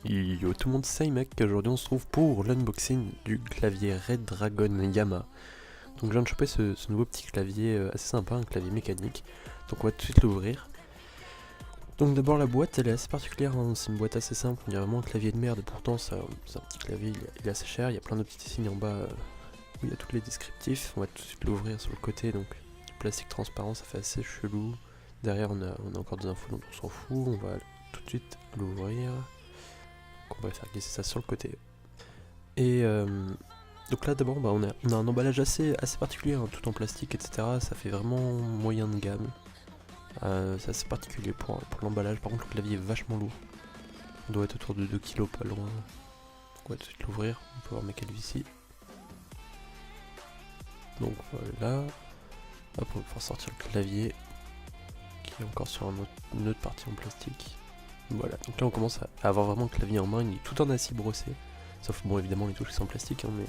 Yo tout le monde, c'est mec, aujourd'hui on se trouve pour l'unboxing du clavier Redragon Yamaha. Donc je viens de choper ce nouveau petit clavier assez sympa, un clavier mécanique. Donc on va tout de suite l'ouvrir. Donc d'abord la boîte, elle est assez particulière, hein. C'est une boîte assez simple, on dirait vraiment un clavier de merde. Pourtant c'est un petit clavier, il est assez cher, il y a plein de petits signes en bas où il y a tous les descriptifs. On va tout de suite l'ouvrir sur le côté, donc du plastique transparent, ça fait assez chelou. Derrière on a encore des infos, donc on s'en fout, on va tout de suite l'ouvrir. On va faire glisser ça sur le côté. Et donc là d'abord on a un emballage assez particulier, hein, tout en plastique, etc. Ça fait vraiment moyen de gamme. C'est assez particulier pour l'emballage. Par contre le clavier est vachement lourd. On doit être autour de 2 kg pas loin. Donc on va tout de suite l'ouvrir. On peut voir mes calvities. Donc voilà. Hop, on va pouvoir sortir le clavier qui est encore sur une autre partie en plastique. Voilà, donc là on commence à avoir vraiment le clavier en main, il est tout en acier brossé. Sauf bon évidemment les touches sont en plastique, hein, mais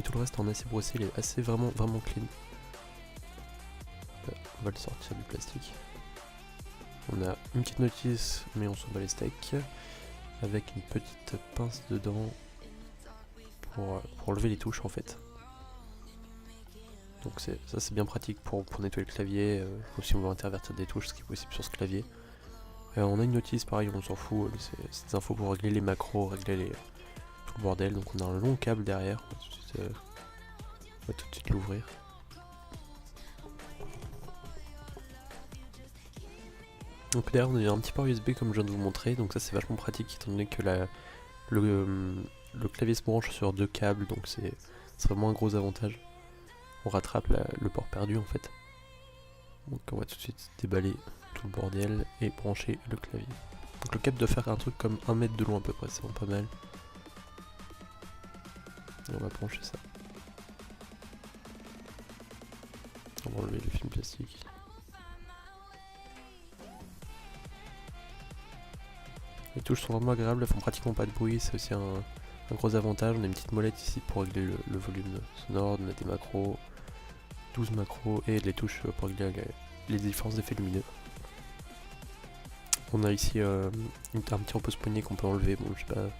tout le reste en acier brossé, il est assez vraiment clean. On va le sortir du plastique. On a une petite notice, mais on s'en bat les steaks. Avec une petite pince dedans pour lever les touches en fait. Donc ça c'est bien pratique pour nettoyer le clavier, ou si on veut intervertir des touches, ce qui est possible sur ce clavier. On a une notice, pareil, on s'en fout, c'est des infos pour régler les macros, régler tout le bordel. Donc on a un long câble derrière, on va tout de suite l'ouvrir. Donc derrière on a un petit port USB comme je viens de vous montrer, donc ça c'est vachement pratique étant donné que le clavier se branche sur 2 câbles, donc c'est vraiment un gros avantage. On rattrape le port perdu en fait. Donc on va tout de suite déballer tout le bordel et brancher le clavier. Donc le câble doit faire un truc comme 1 mètre de long à peu près, c'est vraiment pas mal. Et on va brancher ça. On va enlever le film plastique. Les touches sont vraiment agréables, elles font pratiquement pas de bruit, c'est aussi un gros avantage. On a une petite molette ici pour régler le volume sonore, on a des macros, 12 macros et les touches pour régler les différences d'effets lumineux. On a ici un petit repose-poignet qu'on peut enlever. Bon, je sais pas,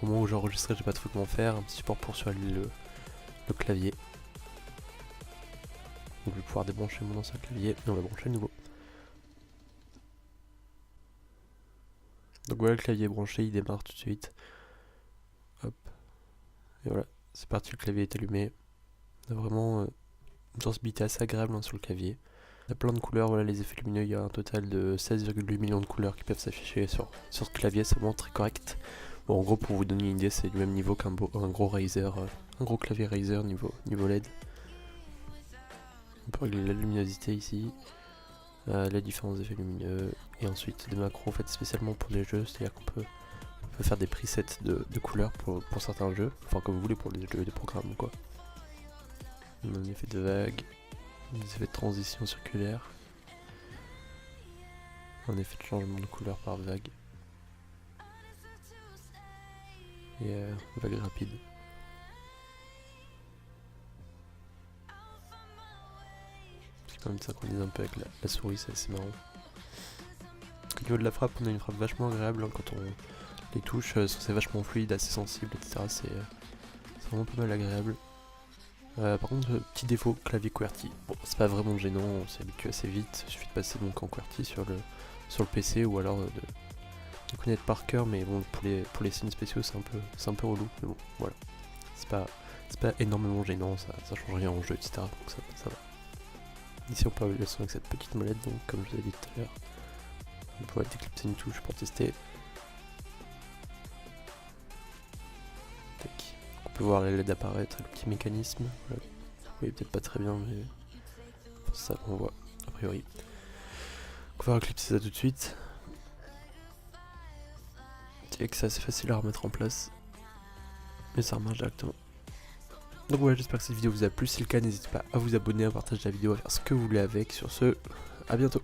au moment où j'ai enregistré, j'ai pas trop comment faire. Un petit support pour surveiller le clavier. Donc je vais pouvoir débrancher mon ancien clavier et on va brancher le nouveau. Donc voilà, le clavier est branché, il démarre tout de suite. Hop. Et voilà, c'est parti, le clavier est allumé. On a vraiment une sensibilité assez agréable, hein, sur le clavier. Il y a plein de couleurs, voilà les effets lumineux, il y a un total de 16,8 millions de couleurs qui peuvent s'afficher sur ce clavier, c'est vraiment très correct. Bon, en gros, pour vous donner une idée, c'est du même niveau qu'un gros Razer, un gros clavier Razer niveau LED. On peut régler la luminosité ici, la différence d'effets lumineux, et ensuite des macros en fait spécialement pour les jeux, c'est-à-dire qu'on peut faire des presets de couleurs pour certains jeux, enfin comme vous voulez pour les jeux, des programmes quoi. On a un effet de vague, des effets de transition circulaire, un effet de changement de couleur par vague, et vague rapide. C'est quand même de synchroniser un peu avec la souris, c'est assez marrant. Au niveau de la frappe, on a une frappe vachement agréable, hein, quand les touches sont vachement fluides, assez sensibles, etc. C'est vraiment pas mal agréable. Par contre, petit défaut, clavier QWERTY. Bon, c'est pas vraiment gênant, on s'est habitué assez vite, il suffit de passer donc en QWERTY sur le PC ou alors de connaître par cœur, mais bon, pour les signes spéciaux c'est un peu relou, mais bon, voilà. C'est pas énormément gênant, ça change rien en jeu, etc. Donc ça va. Ici on peut avoir le son avec cette petite molette, donc comme je vous ai dit tout à l'heure, on pourrait déclipser une touche pour tester. Tac. On peut voir les LED apparaître, le petit mécanisme. Voilà. Vous voyez peut-être pas très bien, mais c'est ça qu'on voit a priori. On va reclipser ça tout de suite. Que c'est assez facile à remettre en place, mais ça remarche directement. Donc voilà, j'espère que cette vidéo vous a plu. Si c'est le cas, n'hésitez pas à vous abonner, à partager la vidéo, à faire ce que vous voulez avec. Sur ce, à bientôt.